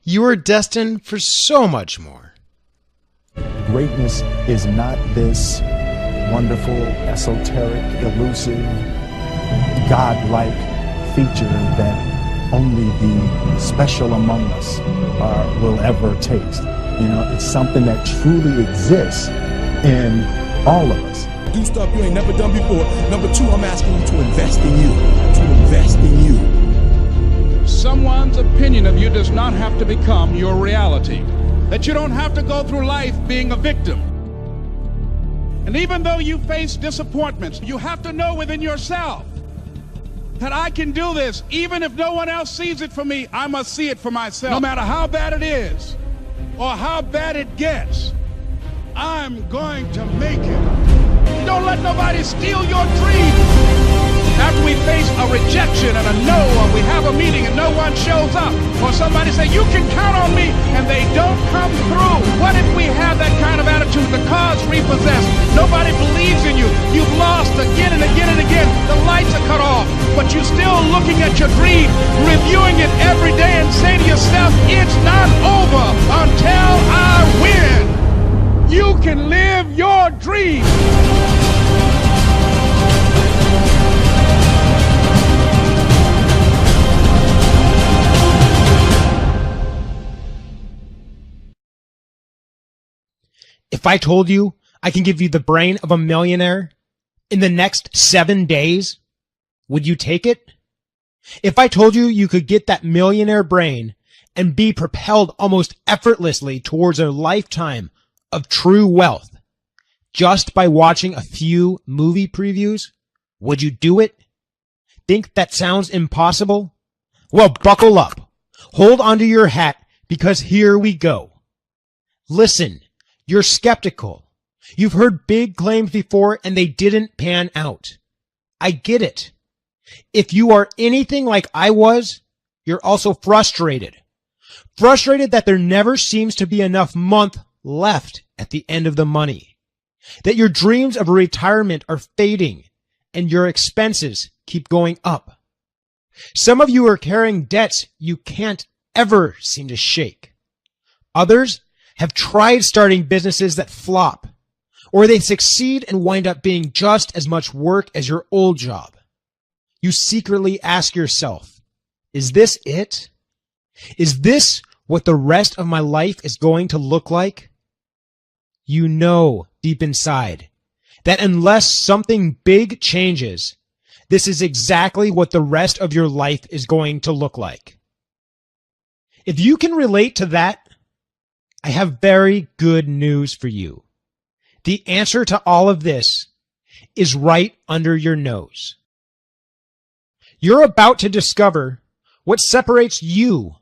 You are destined for so much more. Greatness is not this wonderful, esoteric, elusive, godlike feature that only the special among us will ever taste. You know, it's something that truly exists in all of us. Do stuff you ain't never done before. Number two, I'm asking you to invest in you. To invest in you. Someone's opinion of you does not have to become your reality. That you don't have to go through life being a victim. And even though you face disappointments, you have to know within yourself that I can do this. Even if no one else sees it for me, I must see it for myself. No matter how bad it is or how bad it gets, I'm going to make it. Don't let nobody steal your dream. After we face a rejection and a no, or we have a meeting and no one shows up, or somebody say, you can count on me, and they don't come through. What if we have that kind of attitude? The car's repossessed. Nobody believes in you. You've lost again and again and again. The lights are cut off, but you're still looking at your dream, reviewing it every day, and say to yourself, it's not over until I win. You can live your dream. If I told you I can give you the brain of a millionaire in the next 7 days, would you take it? If I told you you could get that millionaire brain and be propelled almost effortlessly towards a lifetime of true wealth just by watching a few movie previews, would you do it? Think that sounds impossible? Well, buckle up. Hold onto your hat because here we go. Listen. You're skeptical. You've heard big claims before and they didn't pan out. I get it. If you are anything like I was, you're also frustrated. Frustrated that there never seems to be enough month left at the end of the money. That your dreams of a retirement are fading and your expenses keep going up. Some of you are carrying debts you can't ever seem to shake. Others have tried starting businesses that flop, or they succeed and wind up being just as much work as your old job. You secretly ask yourself, is this it? Is this what the rest of my life is going to look like? You know deep inside that unless something big changes, this is exactly what the rest of your life is going to look like. If you can relate to that, I have very good news for you. The answer to all of this is right under your nose. You're about to discover what separates you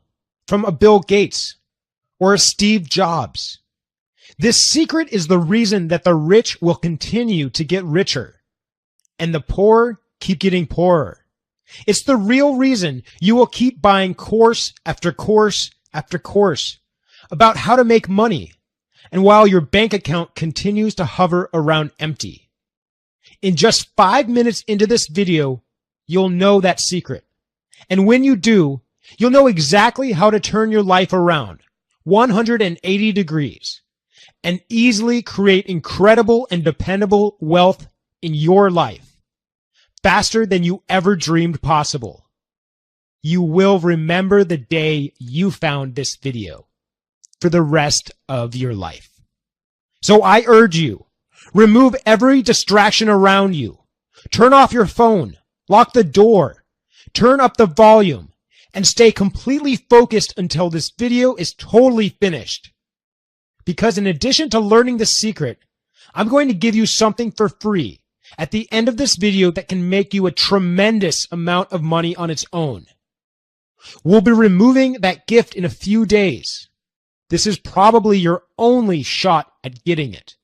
from a Bill Gates or a Steve Jobs. This secret is the reason that the rich will continue to get richer and the poor keep getting poorer. It's the real reason you will keep buying course after course after course about how to make money, and while your bank account continues to hover around empty. In just 5 minutes into this video, you'll know that secret. And when you do, you'll know exactly how to turn your life around 180 degrees and easily create incredible and dependable wealth in your life, faster than you ever dreamed possible. You will remember the day you found this video for the rest of your life. So I urge you, remove every distraction around you. Turn off your phone, lock the door, turn up the volume, and stay completely focused until this video is totally finished. Because in addition to learning the secret, I'm going to give you something for free at the end of this video that can make you a tremendous amount of money on its own. We'll be removing that gift in a few days. This is probably your only shot at getting it.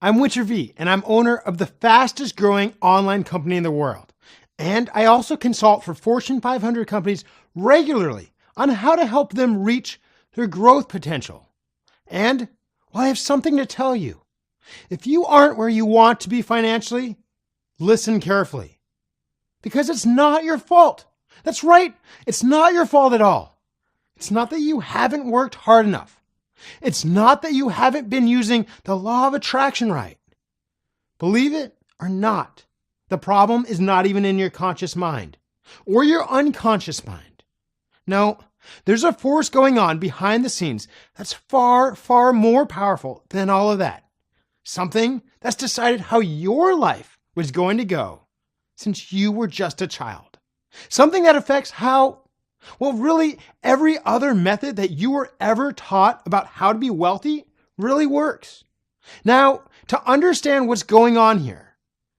I'm Winter V, and I'm owner of the fastest growing online company in the world. And I also consult for Fortune 500 companies regularly on how to help them reach their growth potential. And, well, I have something to tell you. If you aren't where you want to be financially, listen carefully. Because it's not your fault. That's right, it's not your fault at all. It's not that you haven't worked hard enough. It's not that you haven't been using the law of attraction right. Believe it or not, the problem is not even in your conscious mind or your unconscious mind. No, there's a force going on behind the scenes that's far, far more powerful than all of that. Something that's decided how your life was going to go since you were just a child. Something that affects how, well, really every other method that you were ever taught about how to be wealthy really works. Now, to understand what's going on here,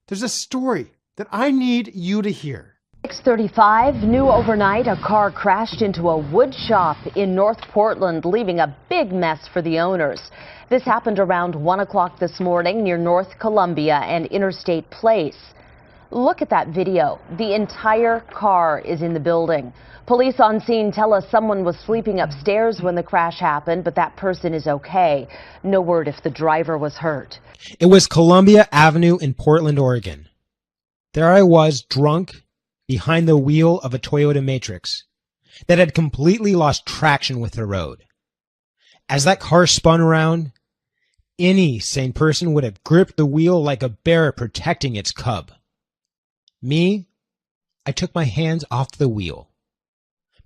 there's a story that I need you to hear. 6:35, new overnight, a car crashed into a wood shop in North Portland, leaving a big mess for the owners. This happened around 1 o'clock this morning near North Columbia and Interstate Place. Look at that video. The entire car is in the building. Police on scene tell us someone was sleeping upstairs when the crash happened, but that person is okay. No word if the driver was hurt. It was Columbia Avenue in Portland, Oregon. There I was, drunk, behind the wheel of a Toyota Matrix that had completely lost traction with the road. As that car spun around, any sane person would have gripped the wheel like a bear protecting its cub. Me, I took my hands off the wheel.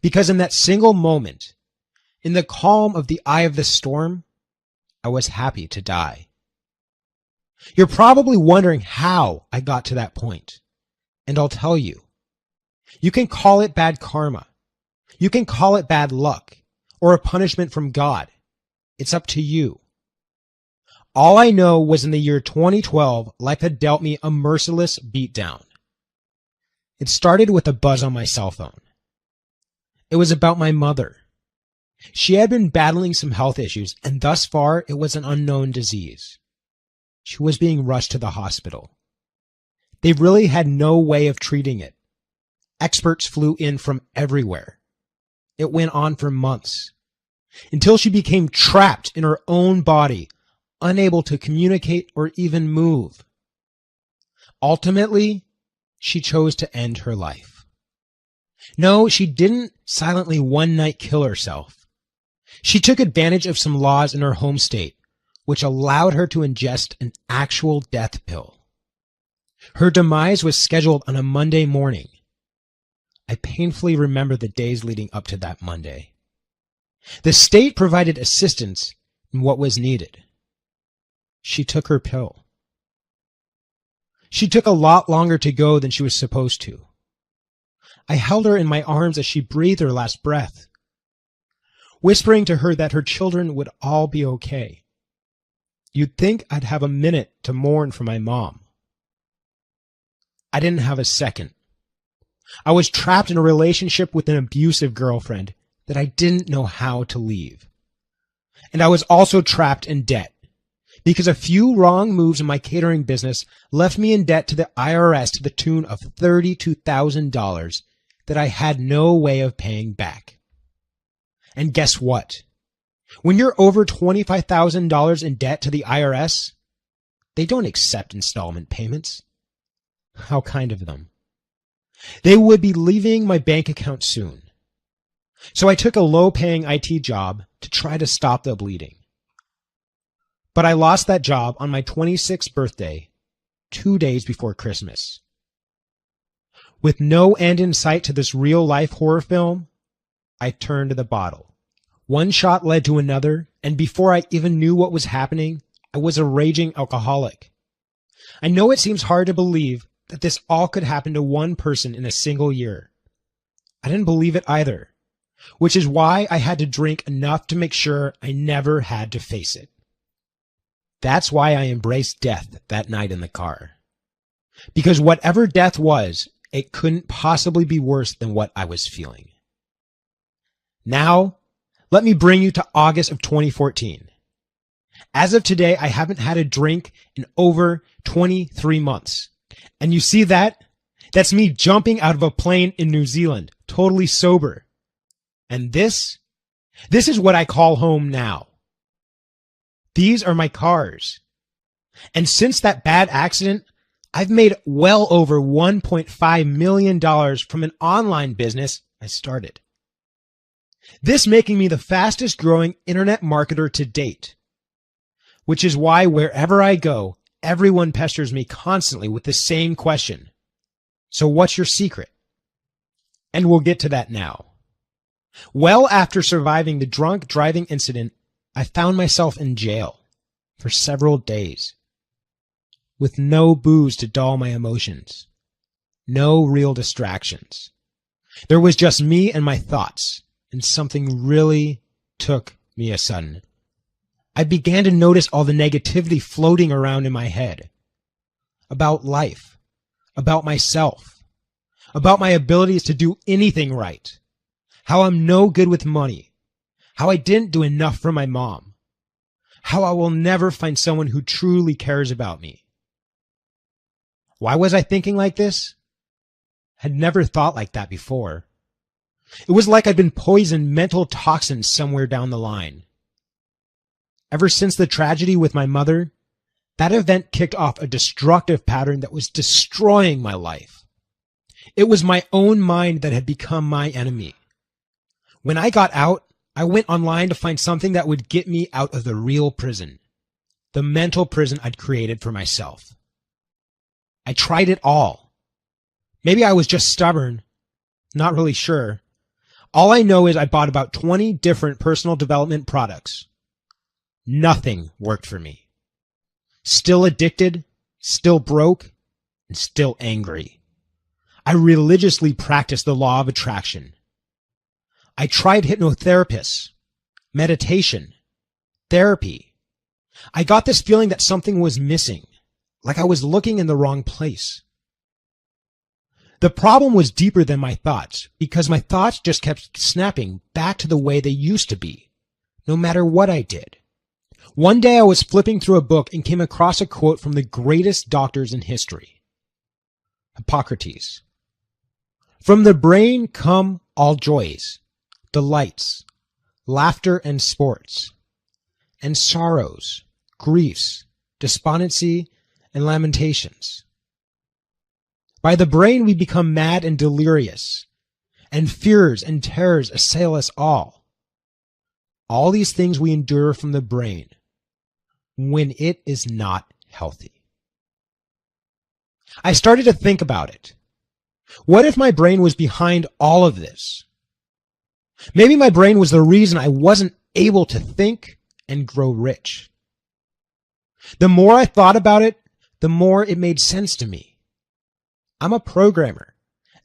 Because in that single moment, in the calm of the eye of the storm, I was happy to die. You're probably wondering how I got to that point, and I'll tell you. You can call it bad karma. You can call it bad luck or a punishment from God. It's up to you. All I know was in the year 2012, life had dealt me a merciless beatdown. It started with a buzz on my cell phone. It was about my mother. She had been battling some health issues, and thus far it was an unknown disease. She was being rushed to the hospital. They really had no way of treating it. Experts flew in from everywhere. It went on for months, until she became trapped in her own body, unable to communicate or even move. Ultimately, she chose to end her life. No, she didn't silently one night kill herself. She took advantage of some laws in her home state, which allowed her to ingest an actual death pill. Her demise was scheduled on a Monday morning. I painfully remember the days leading up to that Monday. The state provided assistance in what was needed. She took her pill. She took a lot longer to go than she was supposed to. I held her in my arms as she breathed her last breath, whispering to her that her children would all be okay. You'd think I'd have a minute to mourn for my mom. I didn't have a second. I was trapped in a relationship with an abusive girlfriend that I didn't know how to leave. And I was also trapped in debt because a few wrong moves in my catering business left me in debt to the IRS to the tune of $32,000 that I had no way of paying back. And guess what? When you're over $25,000 in debt to the IRS, they don't accept installment payments. How kind of them. They would be leaving my bank account soon. So I took a low-paying IT job to try to stop the bleeding. But I lost that job on my 26th birthday, 2 days before Christmas. With no end in sight to this real-life horror film, I turned to the bottle. One shot led to another, and before I even knew what was happening, I was a raging alcoholic. I know it seems hard to believe that this all could happen to one person in a single year. I didn't believe it either, which is why I had to drink enough to make sure I never had to face it. That's why I embraced death that night in the car. Because whatever death was, it couldn't possibly be worse than what I was feeling. Now, let me bring you to August of 2014. As of today, I haven't had a drink in over 23 months. And you see that? That's me jumping out of a plane in New Zealand, totally sober. And this is what I call home now. These are my cars. And since that bad accident, I've made well over $1.5 million from an online business I started. This making me the fastest growing internet marketer to date, which is why wherever I go, everyone pesters me constantly with the same question. So what's your secret? And we'll get to that now. Well, after surviving the drunk driving incident, I found myself in jail for several days with no booze to dull my emotions, no real distractions. There was just me and my thoughts, and something really took me a sudden. I began to notice all the negativity floating around in my head about life, about myself, about my abilities to do anything right, how I'm no good with money, how I didn't do enough for my mom, how I will never find someone who truly cares about me. Why was I thinking like this? Had never thought like that before. It was like I'd been poisoned mental toxins somewhere down the line. Ever since the tragedy with my mother, that event kicked off a destructive pattern that was destroying my life. It was my own mind that had become my enemy. When I got out, I went online to find something that would get me out of the real prison, the mental prison I'd created for myself. I tried it all. Maybe I was just stubborn, not really sure. All I know is I bought about 20 different personal development products. Nothing worked for me. Still addicted, still broke, and still angry. I religiously practiced the law of attraction. I tried hypnotherapists, meditation, therapy. I got this feeling that something was missing, like I was looking in the wrong place. The problem was deeper than my thoughts, because my thoughts just kept snapping back to the way they used to be, no matter what I did. One day I was flipping through a book and came across a quote from the greatest doctors in history, Hippocrates. From the brain come all joys, delights, laughter and sports, and sorrows, griefs, despondency, and lamentations. By the brain we become mad and delirious, and fears and terrors assail us all. All these things we endure from the brain when it is not healthy. I started to think about it. What if my brain was behind all of this? Maybe my brain was the reason I wasn't able to think and grow rich. The more I thought about it, the more it made sense to me. I'm a programmer,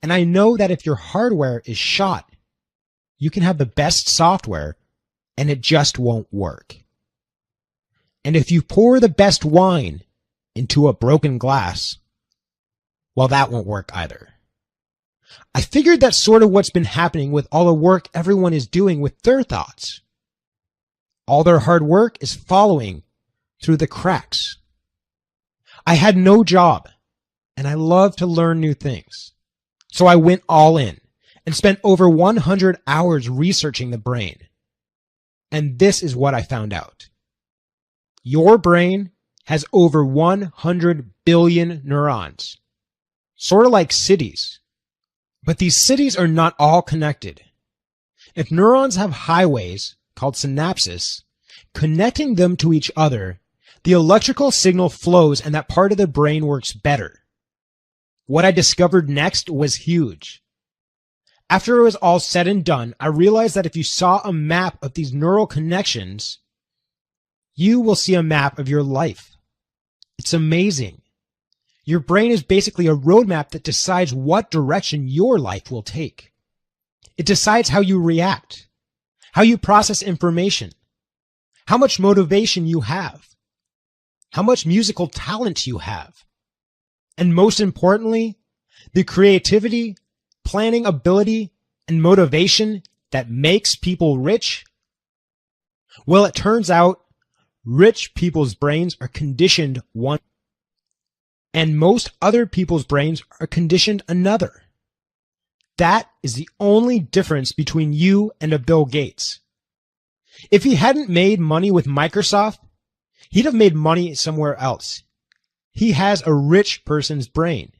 and I know that if your hardware is shot, you can have the best software, and it just won't work. And if you pour the best wine into a broken glass, well, that won't work either. I figured that's sort of what's been happening with all the work everyone is doing with their thoughts. All their hard work is following through the cracks. I had no job, and I love to learn new things. So I went all in and spent over 100 hours researching the brain. And this is what I found out. Your brain has over 100 billion neurons, sort of like cities. But these cities are not all connected. If neurons have highways, called synapses, connecting them to each other, the electrical signal flows and that part of the brain works better. What I discovered next was huge. After it was all said and done, I realized that if you saw a map of these neural connections, you will see a map of your life. It's amazing. Your brain is basically a roadmap that decides what direction your life will take. It decides how you react, how you process information, how much motivation you have, how much musical talent you have, and most importantly, the creativity, planning ability, and motivation that makes people rich. Well, it turns out rich people's brains are conditioned one, and most other people's brains are conditioned another. That is the only difference between you and a Bill Gates. If he hadn't made money with Microsoft, he'd have made money somewhere else. He has a rich person's brain.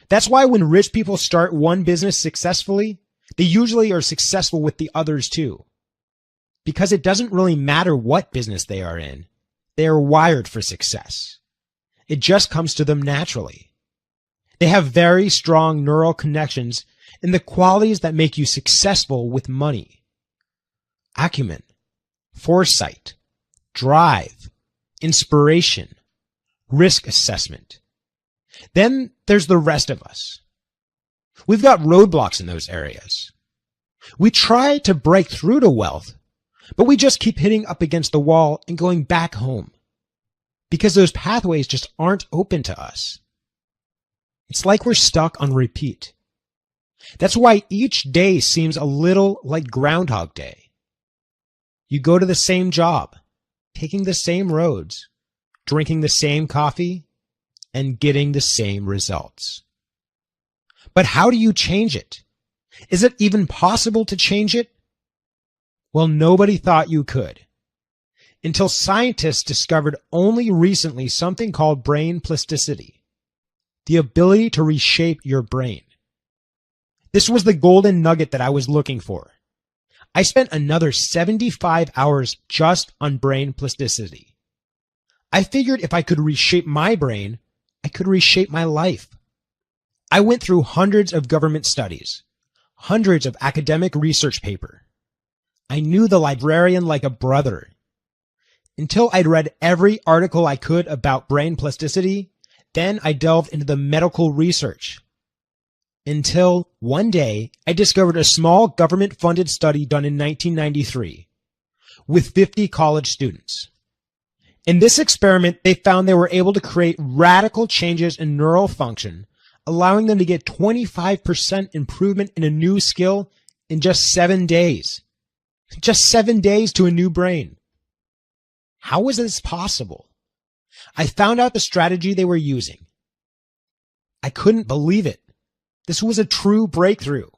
That's why when rich people start one business successfully, They usually are successful with the others too. Because it doesn't really matter what business they are in, they are wired for success. It just comes to them naturally. They have very strong neural connections in the qualities that make you successful with money. Acumen, foresight, drive, inspiration, risk assessment. Then there's the rest of us. We've got roadblocks in those areas. We try to break through to wealth, but we just keep hitting up against the wall and going back home because those pathways just aren't open to us. It's like we're stuck on repeat. That's why each day seems a little like Groundhog Day. You go to the same job, taking the same roads, drinking the same coffee, and getting the same results. But how do you change it? Is it even possible to change it? Well, nobody thought you could, until scientists discovered only recently something called brain plasticity, the ability to reshape your brain. This was the golden nugget that I was looking for. I spent another 75 hours just on brain plasticity. I figured if I could reshape my brain, I could reshape my life. I went through hundreds of government studies, hundreds of academic research papers. I knew the librarian like a brother. Until I'd read every article I could about brain plasticity, then I delved into the medical research. Until one day, I discovered a small government-funded study done in 1993 with 50 college students. In this experiment, they found they were able to create radical changes in neural function, allowing them to get 25% improvement in a new skill in just 7 days. Just 7 days to a new brain. How was this possible? I found out the strategy they were using. I couldn't believe it. This was a true breakthrough.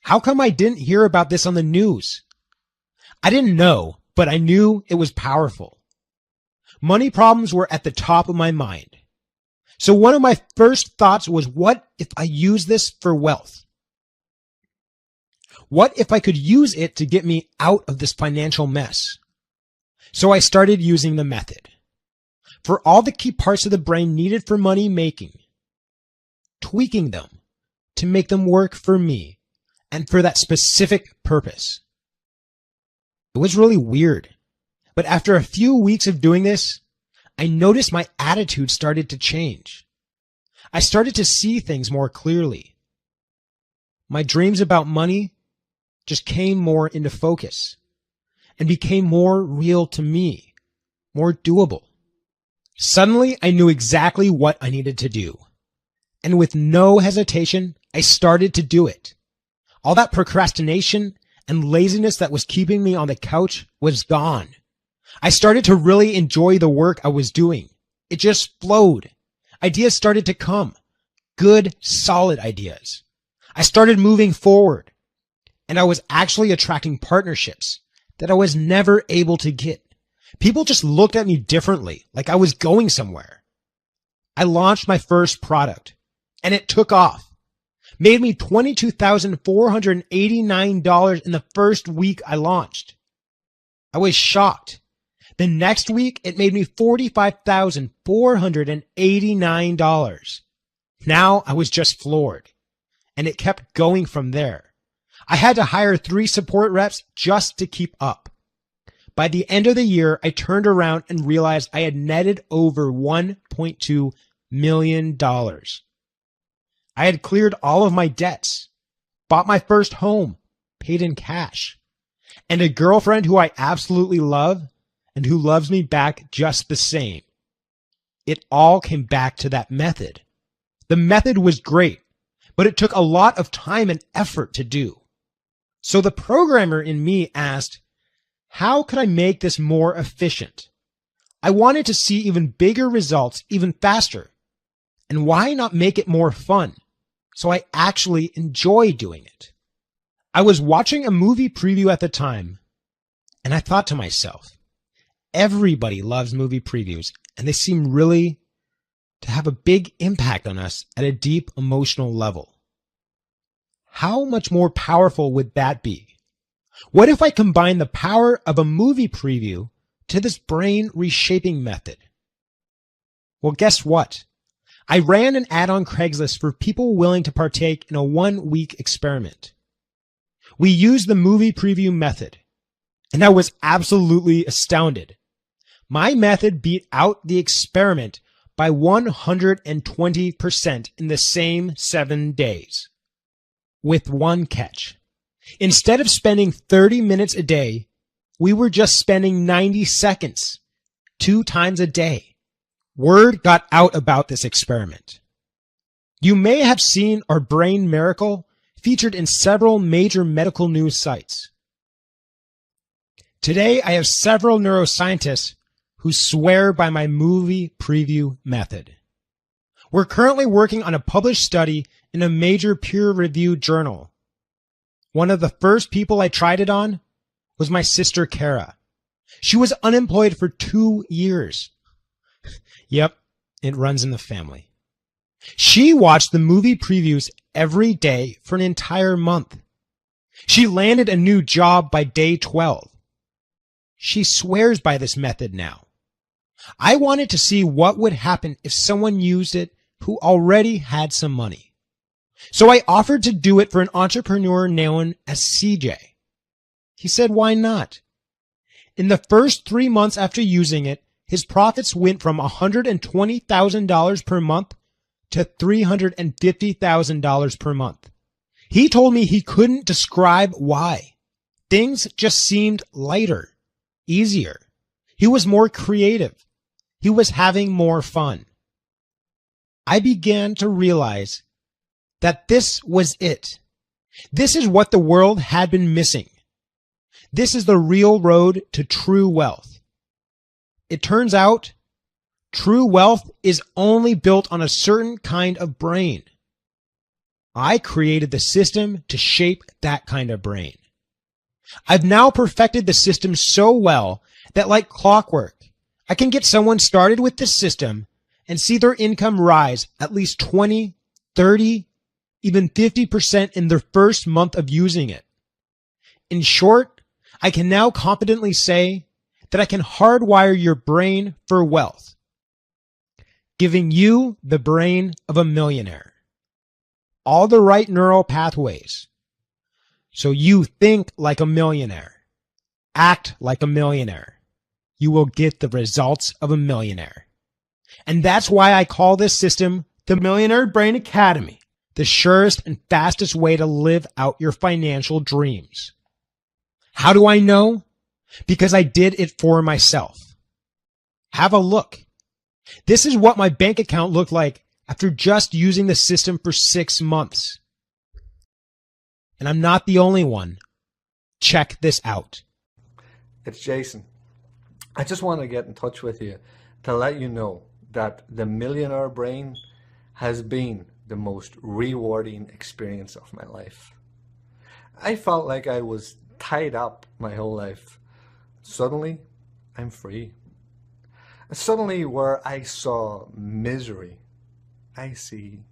How come I didn't hear about this on the news? I didn't know, but I knew it was powerful. Money problems were at the top of my mind. So one of my first thoughts was, what if I use this for wealth? What if I could use it to get me out of this financial mess? So I started using the method for all the key parts of the brain needed for money making, tweaking them to make them work for me and for that specific purpose. It was really weird, but after a few weeks of doing this, I noticed my attitude started to change. I started to see things more clearly. My dreams about money just came more into focus and became more real to me, more doable. Suddenly, I knew exactly what I needed to do. And with no hesitation, I started to do it. All that procrastination and laziness that was keeping me on the couch was gone. I started to really enjoy the work I was doing. It just flowed. Ideas started to come. Good, solid ideas. I started moving forward. And I was actually attracting partnerships that I was never able to get. People just looked at me differently, like I was going somewhere. I launched my first product, and it took off. Made me $22,489 in the first week I launched. I was shocked. The next week, it made me $45,489. Now I was just floored, and it kept going from there. I had to hire 3 support reps just to keep up. By the end of the year, I turned around and realized I had netted over $1.2 million. I had cleared all of my debts, bought my first home, paid in cash, and a girlfriend who I absolutely love and who loves me back just the same. It all came back to that method. The method was great, but it took a lot of time and effort to do. So the programmer in me asked, how could I make this more efficient? I wanted to see even bigger results even faster. And why not make it more fun, so I actually enjoy doing it? I was watching a movie preview at the time, and I thought to myself, everybody loves movie previews, and they seem really to have a big impact on us at a deep emotional level. How much more powerful would that be? What if I combine the power of a movie preview to this brain reshaping method? Well, guess what? I ran an ad on Craigslist for people willing to partake in a 1-week experiment. We used the movie preview method, and I was absolutely astounded. My method beat out the experiment by 120% in the same 7 days. With one catch. Instead of spending 30 minutes a day, we were just spending 90 seconds, 2 times a day. Word got out about this experiment. You may have seen our brain miracle featured in several major medical news sites. Today, I have several neuroscientists who swear by my movie preview method. We're currently working on a published study in a major peer-reviewed journal. One of the first people I tried it on was my sister Kara. She was unemployed for 2 years. Yep, it runs in the family. She watched the movie previews every day for an entire month. She landed a new job by day 12. She swears by this method now. I wanted to see what would happen if someone used it who already had some money. So I offered to do it for an entrepreneur known as CJ. He said, why not? In the first 3 months after using it, his profits went from $120,000 per month to $350,000 per month. He told me he couldn't describe why. Things just seemed lighter, easier. He was more creative. He was having more fun. I began to realize that this was it. This is what the world had been missing. This is the real road to true wealth. It turns out, true wealth is only built on a certain kind of brain. I created the system to shape that kind of brain. I've now perfected the system so well that, like clockwork, I can get someone started with this system and see their income rise at least 20, 30, even 50% in their first month of using it. In short, I can now confidently say that I can hardwire your brain for wealth, giving you the brain of a millionaire. All the right neural pathways. So you think like a millionaire. Act like a millionaire. You will get the results of a millionaire. And that's why I call this system The Millionaire Brain Academy. The surest and fastest way to live out your financial dreams. How do I know? Because I did it for myself. Have a look. This is what my bank account looked like after just using the system for 6 months. And I'm not the only one. Check this out. It's Jason. I just want to get in touch with you to let you know that the Millionaire Brain has been the most rewarding experience of my life. I felt like I was tied up my whole life. Suddenly, I'm free. Suddenly, where I saw misery, I see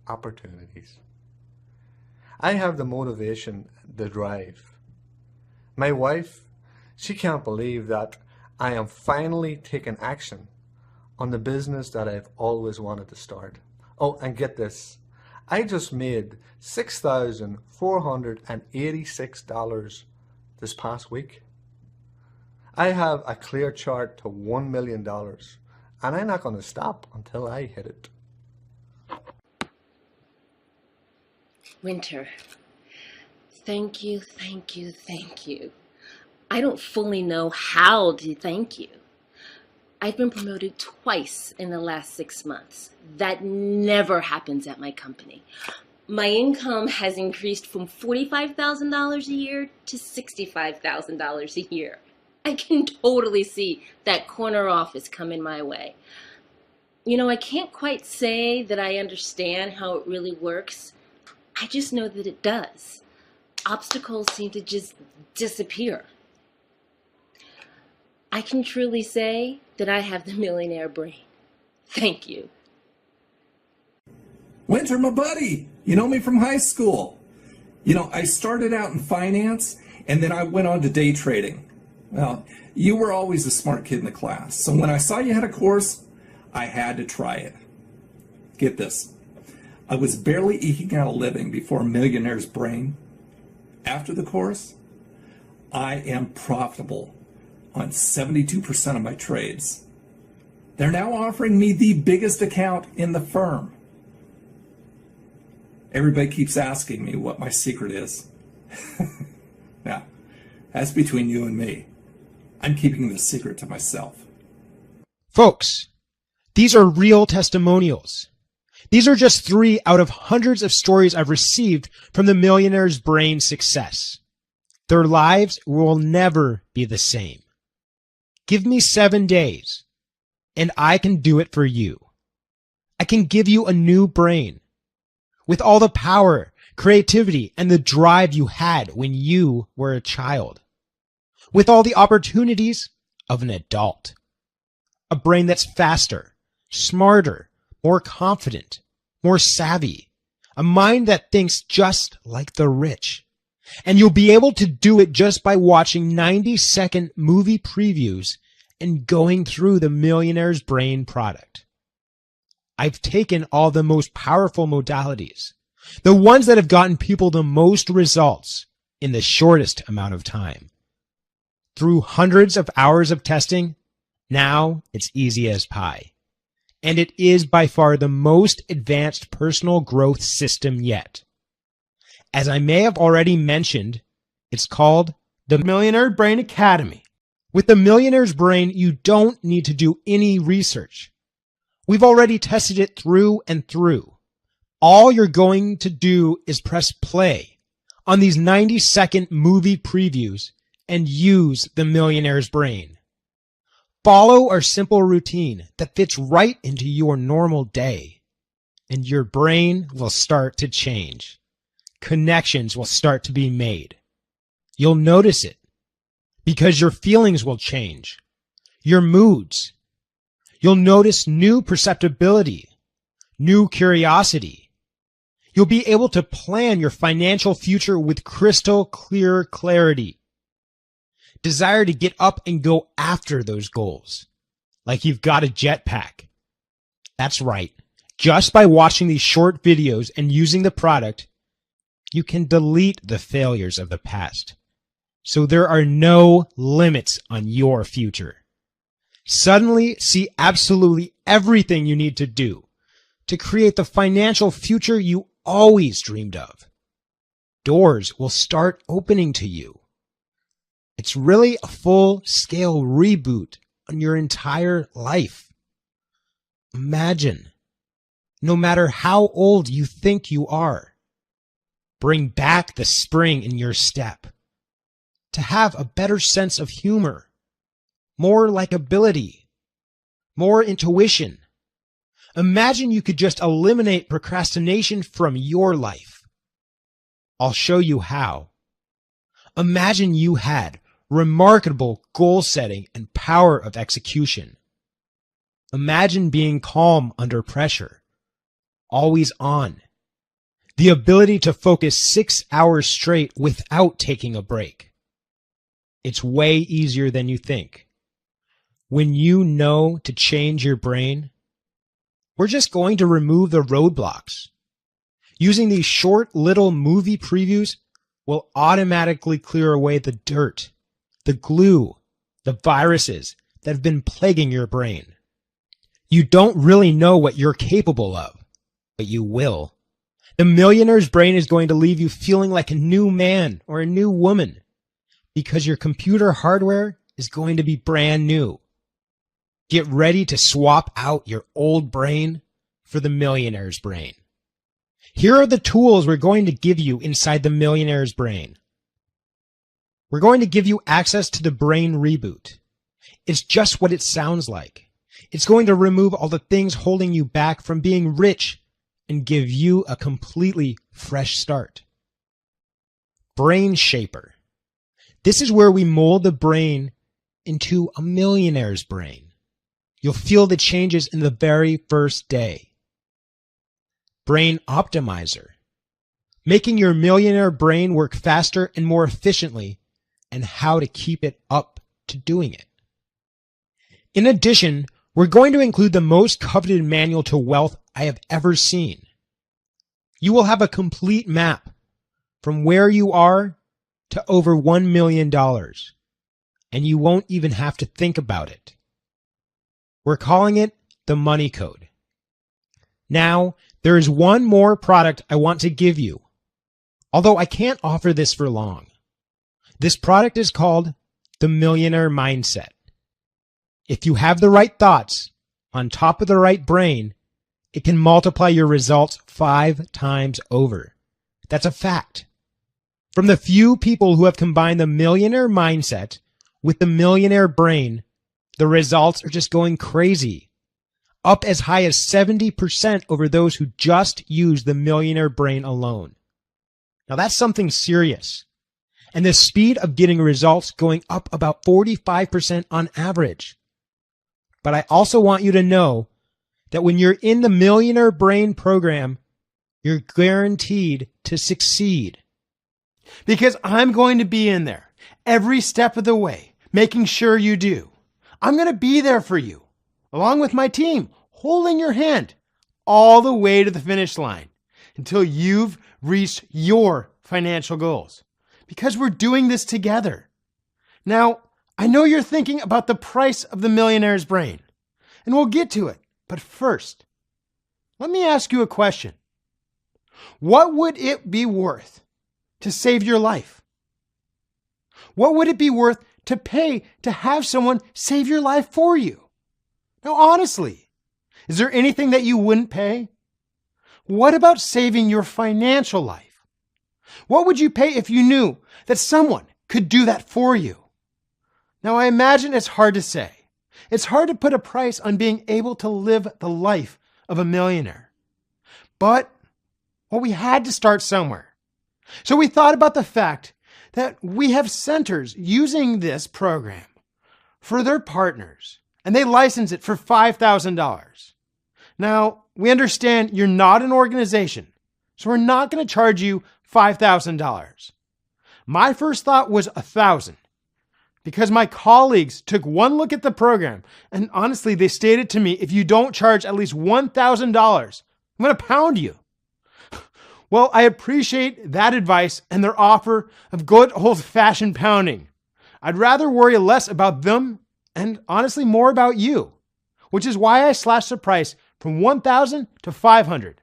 opportunities. I have the motivation, the drive. My wife, she can't believe that I am finally taking action on the business that I've always wanted to start. Oh, and get this. I just made $6,486 this past week. I have a clear chart to $1 million, and I'm not going to stop until I hit it. Winter, thank you, thank you, thank you. I don't fully know how to thank you. I've been promoted twice in the last 6 months. That never happens at my company. My income has increased from $45,000 a year to $65,000 a year. I can totally see that corner office coming my way. You know, I can't quite say that I understand how it really works. I just know that it does. Obstacles seem to just disappear. I can truly say that I have the millionaire brain. Thank you. Winter, my buddy. You know me from high school. You know, I started out in finance and then I went on to day trading. Well, you were always the smart kid in the class. So when I saw you had a course, I had to try it. Get this. I was barely eking out a living before Millionaire's Brain. After the course, I am profitable on 72% of my trades. They're now offering me the biggest account in the firm. Everybody keeps asking me what my secret is. Now, that's between you and me. I'm keeping this secret to myself. Folks, these are real testimonials. These are just 3 out of hundreds of stories I've received from the Millionaire's Brain success. Their lives will never be the same. Give me 7 days, and I can do it for you. I can give you a new brain with all the power, creativity, and the drive you had when you were a child, with all the opportunities of an adult. A brain that's faster, smarter, more confident, more savvy, a mind that thinks just like the rich. And you'll be able to do it just by watching 90-second movie previews and going through the Millionaire's Brain product. I've taken all the most powerful modalities, the ones that have gotten people the most results in the shortest amount of time. Through hundreds of hours of testing, now it's easy as pie. And it is by far the most advanced personal growth system yet. As I may have already mentioned, it's called the Millionaire Brain Academy. With the Millionaire's Brain, you don't need to do any research. We've already tested it through and through. All you're going to do is press play on these 90-second movie previews and use the Millionaire's Brain. Follow our simple routine that fits right into your normal day, and your brain will start to change. Connections will start to be made. You'll notice it because your feelings will change, your moods. You'll notice new perceptibility, new curiosity. You'll be able to plan your financial future with crystal clear clarity. Desire to get up and go after those goals, like you've got a jetpack. That's right. Just by watching these short videos and using the product, you can delete the failures of the past. So there are no limits on your future. Suddenly see absolutely everything you need to do to create the financial future you always dreamed of. Doors will start opening to you. It's really a full-scale reboot on your entire life. Imagine, no matter how old you think you are, bring back the spring in your step, to have a better sense of humor, more likability, more intuition. Imagine you could just eliminate procrastination from your life. I'll show you how. Imagine you had remarkable goal setting and power of execution. Imagine being calm under pressure, always on. The ability to focus 6 hours straight without taking a break. It's way easier than you think. When you know to change your brain, we're just going to remove the roadblocks. Using these short little movie previews will automatically clear away the dirt, the glue, the viruses that have been plaguing your brain. You don't really know what you're capable of, but you will. The Millionaire's Brain is going to leave you feeling like a new man or a new woman because your computer hardware is going to be brand new. Get ready to swap out your old brain for the Millionaire's Brain. Here are the tools we're going to give you inside the Millionaire's Brain. We're going to give you access to the Brain Reboot. It's just what it sounds like. It's going to remove all the things holding you back from being rich and give you a completely fresh start. Brain Shaper. This is where we mold the brain into a millionaire's brain. You'll feel the changes in the very first day. Brain Optimizer. making your millionaire brain work faster and more efficiently, and how to keep it up to doing it. In addition, we're going to include the most coveted manual to wealth I have ever seen. You will have a complete map from where you are to over $1 million, and you won't even have to think about it. We're calling it the Money Code. Now, there is one more product I want to give you, although I can't offer this for long. This product is called the Millionaire Mindset. If you have the right thoughts on top of the right brain, it can multiply your results 5 times over. That's a fact. From the few people who have combined the Millionaire Mindset with the Millionaire Brain, the results are just going crazy. Up as high as 70% over those who just use the Millionaire Brain alone. Now that's something serious. And the speed of getting results going up about 45% on average. But I also want you to know that when you're in the Millionaire Brain program, you're guaranteed to succeed. Because I'm going to be in there every step of the way, making sure you do. I'm going to be there for you, along with my team, holding your hand all the way to the finish line until you've reached your financial goals. Because we're doing this together. Now, I know you're thinking about the price of the Millionaire's Brain, and we'll get to it. But first, let me ask you a question. What would it be worth to save your life? What would it be worth to pay to have someone save your life for you? Now, honestly, is there anything that you wouldn't pay? What about saving your financial life? What would you pay if you knew that someone could do that for you? Now, I imagine it's hard to say. It's hard to put a price on being able to live the life of a millionaire. But, well, we had to start somewhere. So we thought about the fact that we have centers using this program for their partners, and they license it for $5,000. Now, we understand you're not an organization, so we're not going to charge you $5,000. My first thought was $1,000. Because my colleagues took one look at the program, and honestly, they stated to me, if you don't charge at least $1,000, I'm going to pound you. Well, I appreciate that advice and their offer of good old-fashioned pounding. I'd rather worry less about them and honestly more about you, which is why I slashed the price from $1,000 to $500.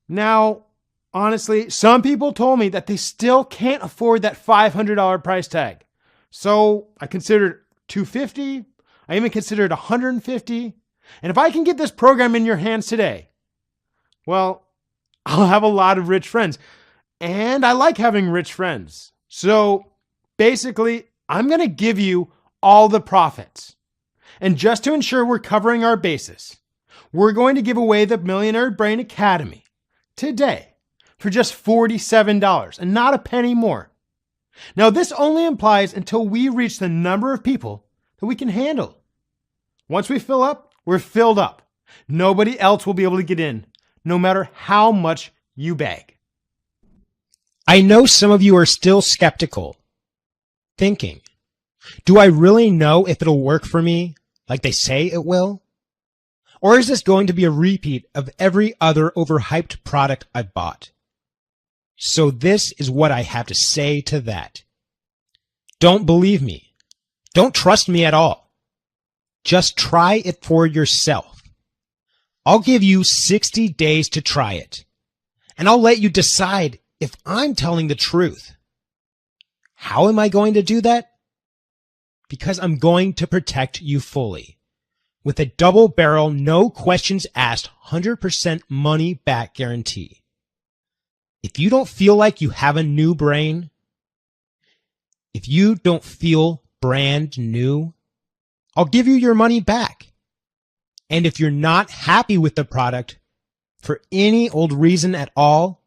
Now, honestly, some people told me that they still can't afford that $500 price tag. So I considered $250. I even considered $150. And if I can get this program in your hands today, well, I'll have a lot of rich friends. And I like having rich friends. So basically, I'm going to give you all the profits. And just to ensure we're covering our bases, we're going to give away the Millionaire Brain Academy today for just $47 and not a penny more. Now, this only applies until we reach the number of people that we can handle. Once we fill up, we're filled up. Nobody else will be able to get in, no matter how much you beg. I know some of you are still skeptical, thinking, do I really know if it'll work for me like they say it will? Or is this going to be a repeat of every other overhyped product I've bought? So this is what I have to say to that. Don't believe me. Don't trust me at all. Just try it for yourself. I'll give you 60 days to try it, and I'll let you decide if I'm telling the truth. How am I going to do that? Because I'm going to protect you fully with a double barrel, no questions asked, 100% money back guarantee. If you don't feel like you have a new brain, if you don't feel brand new, I'll give you your money back. And if you're not happy with the product for any old reason at all,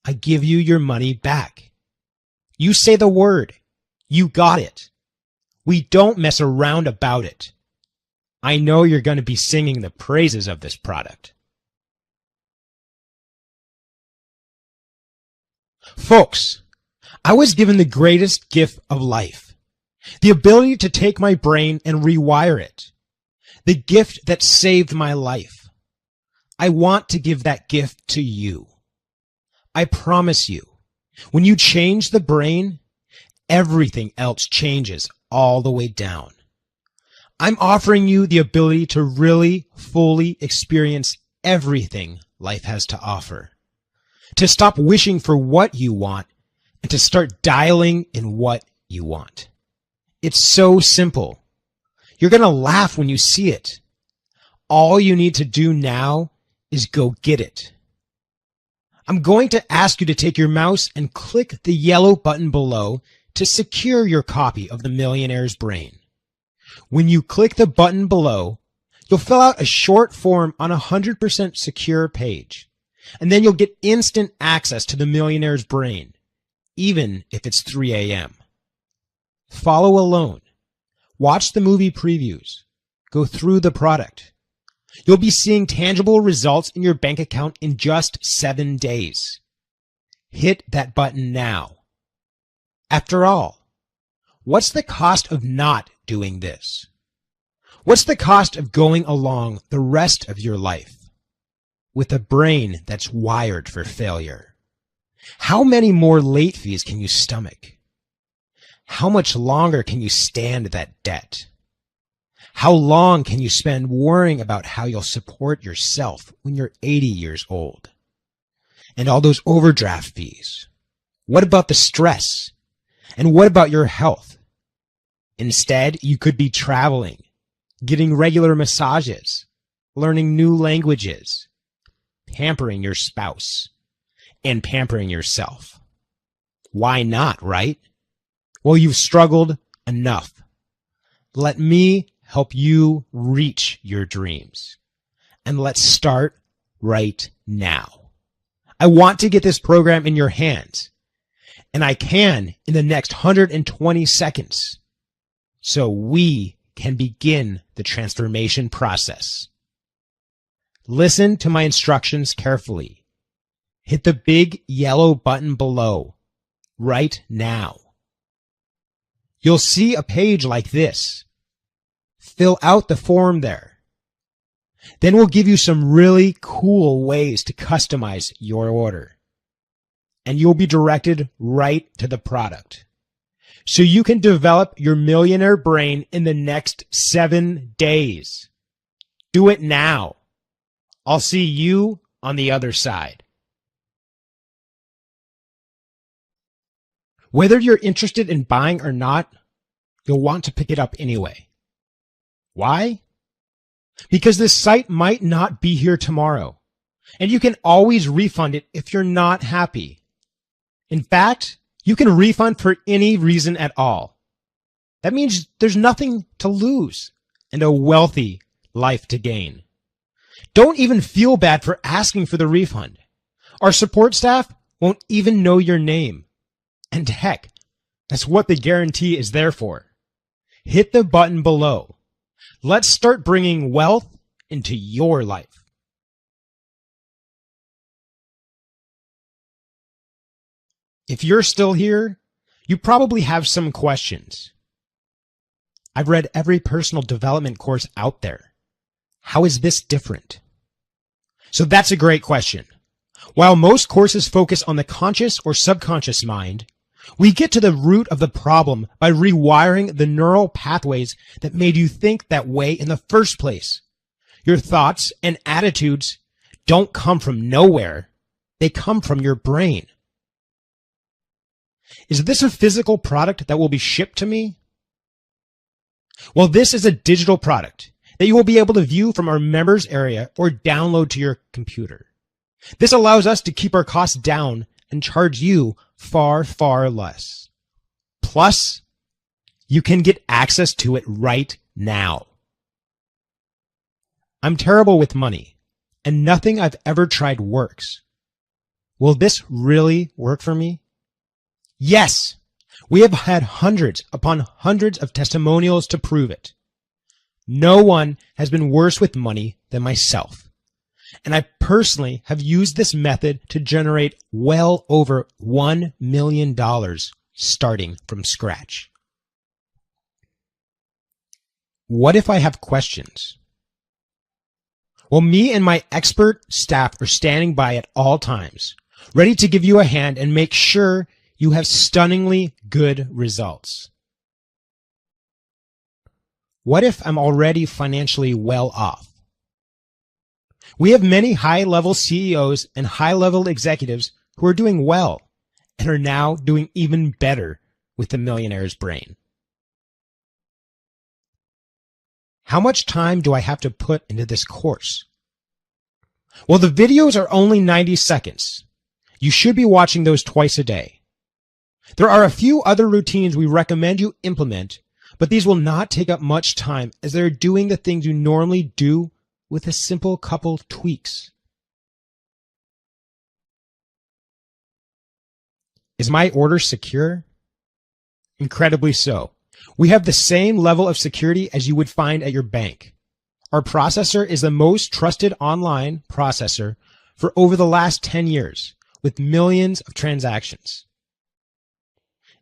I give you your money back. You say the word. You got it. We don't mess around about it. I know you're going to be singing the praises of this product. Folks, I was given the greatest gift of life, the ability to take my brain and rewire it, the gift that saved my life. I want to give that gift to you. I promise you, when you change the brain, everything else changes all the way down. I'm offering you the ability to really fully experience everything life has to offer, to stop wishing for what you want and to start dialing in what you want. It's so simple. You're going to laugh when you see it. All you need to do now is go get it. I'm going to ask you to take your mouse and click the yellow button below to secure your copy of The Millionaire's Brain. When you click the button below, you'll fill out a short form on a 100% secure page, and then you'll get instant access to The Millionaire's Brain, even if it's 3 a.m. Follow alone. Watch the movie previews. Go through the product. You'll be seeing tangible results in your bank account in just 7 days. Hit that button now. After all, what's the cost of not doing this? What's the cost of going along the rest of your life with a brain that's wired for failure? How many more late fees can you stomach? How much longer can you stand that debt? How long can you spend worrying about how you'll support yourself when you're 80 years old? And all those overdraft fees. What about the stress? And what about your health? Instead, you could be traveling, getting regular massages, learning new languages, pampering your spouse, and pampering yourself. Why not, right? Well, you've struggled enough. Let me help you reach your dreams. And let's start right now. I want to get this program in your hands, and I can in the next 120 seconds, so we can begin the transformation process. Listen to my instructions carefully. Hit the big yellow button below right now. You'll see a page like this. Fill out the form there. Then we'll give you some really cool ways to customize your order. And you'll be directed right to the product. So you can develop your millionaire brain in the next 7 days. Do it now. I'll see you on the other side. Whether you're interested in buying or not, you'll want to pick it up anyway. Why? Because this site might not be here tomorrow, and you can always refund it if you're not happy. In fact, you can refund for any reason at all. That means there's nothing to lose and a wealthy life to gain. Don't even feel bad for asking for the refund. Our support staff won't even know your name. And heck, that's what the guarantee is there for. Hit the button below. Let's start bringing wealth into your life. If you're still here, you probably have some questions. I've read every personal development course out there. How is this different? So that's a great question. While most courses focus on the conscious or subconscious mind, we get to the root of the problem by rewiring the neural pathways that made you think that way in the first place. Your thoughts and attitudes don't come from nowhere. They come from your brain. Is this a physical product that will be shipped to me? Well, this is a digital product that you will be able to view from our members area or download to your computer. This allows us to keep our costs down and charge you far, far less. Plus, you can get access to it right now. I'm terrible with money, and nothing I've ever tried works. Will this really work for me? Yes, we have had hundreds upon hundreds of testimonials to prove it. No one has been worse with money than myself. And I personally have used this method to generate well over $1 million starting from scratch. What if I have questions? Well, me and my expert staff are standing by at all times, ready to give you a hand and make sure you have stunningly good results. What if I'm already financially well off? We have many high-level CEOs and high-level executives who are doing well and are now doing even better with the Millionaire's Brain. How much time do I have to put into this course? Well, the videos are only 90 seconds. You should be watching those twice a day. There are a few other routines we recommend you implement, but these will not take up much time as they're doing the things you normally do with a simple couple tweaks. Is my order secure? Incredibly so. We have the same level of security as you would find at your bank. Our processor is the most trusted online processor for over the last 10 years, with millions of transactions.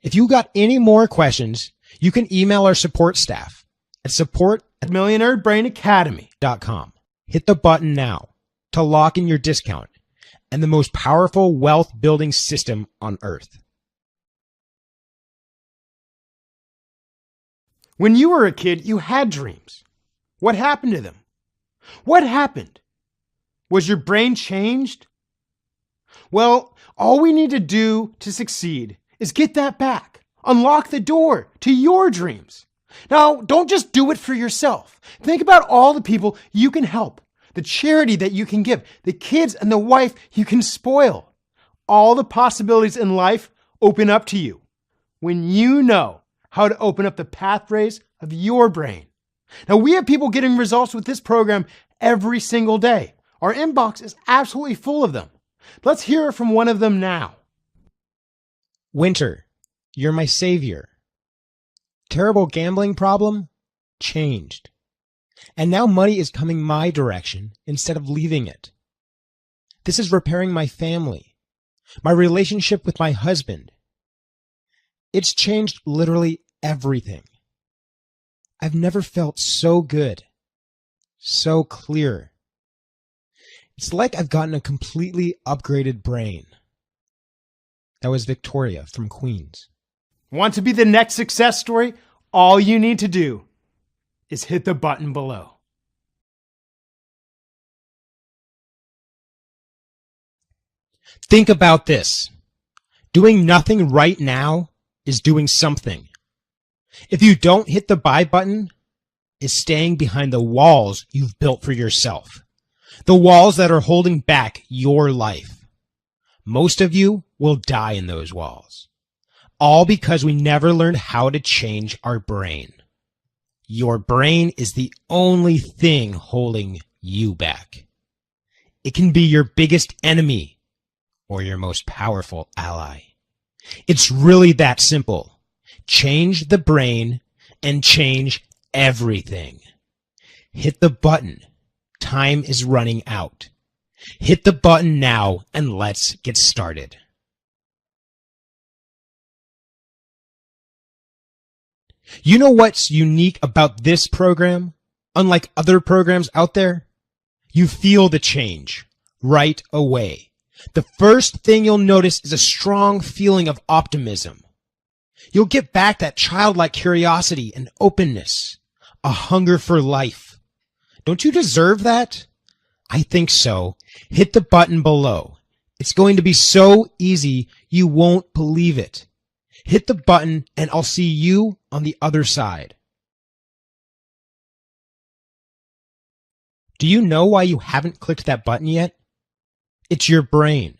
If you got any more questions, you can email our support staff at support@millionairebrainacademy.com. Hit the button now to lock in your discount and the most powerful wealth building system on earth. When you were a kid, you had dreams. What happened to them? What happened? Was your brain changed? Well, all we need to do to succeed is get that back. Unlock the door to your dreams. Now, don't just do it for yourself. Think about all the people you can help, the charity that you can give, the kids and the wife you can spoil. All the possibilities in life open up to you when you know how to open up the pathways of your brain. Now, we have people getting results with this program every single day. Our inbox is absolutely full of them. Let's hear from one of them now. Winter, you're my savior. Terrible gambling problem? Changed. And now money is coming my direction instead of leaving it. This is repairing my family, my relationship with my husband. It's changed literally everything. I've never felt so good, so clear. It's like I've gotten a completely upgraded brain. That was Victoria from Queens. Want to be the next success story? All you need to do is hit the button below. Think about this. Doing nothing right now is doing something. If you don't hit the buy button, it's staying behind the walls you've built for yourself. The walls that are holding back your life. Most of you will die in those walls. All because we never learned how to change our brain. Your brain is the only thing holding you back. It can be your biggest enemy or your most powerful ally. It's really that simple. Change the brain and change everything. Hit the button. Time is running out. Hit the button now and let's get started. You know what's unique about this program? Unlike other programs out there, you feel the change right away. The first thing you'll notice is a strong feeling of optimism. You'll get back that childlike curiosity and openness, a hunger for life. Don't you deserve that? I think so. Hit the button below. It's going to be so easy you won't believe it. Hit the button and I'll see you on the other side. Do you know why you haven't clicked that button yet? It's your brain.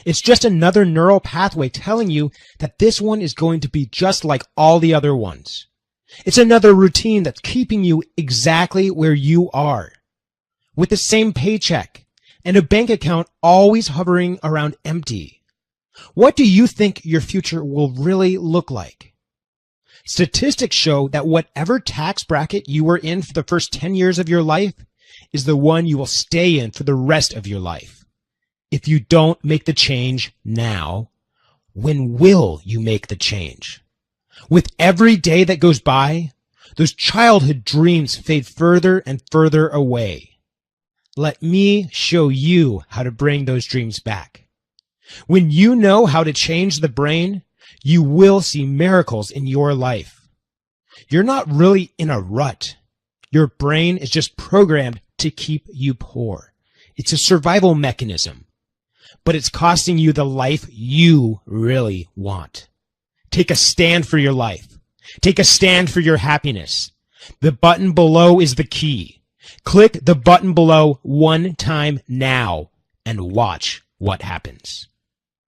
It's just another neural pathway telling you that this one is going to be just like all the other ones. It's another routine that's keeping you exactly where you are, with the same paycheck and a bank account always hovering around empty. What do you think your future will really look like? Statistics show that whatever tax bracket you were in for the first 10 years of your life, is the one you will stay in for the rest of your life. If you don't make the change now, when will you make the change? With every day that goes by, those childhood dreams fade further and further away. Let me show you how to bring those dreams back. When you know how to change the brain, you will see miracles in your life. You're not really in a rut. Your brain is just programmed to keep you poor. It's a survival mechanism, but it's costing you the life you really want. Take a stand for your life. Take a stand for your happiness. The button below is the key. Click the button below one time now and watch what happens.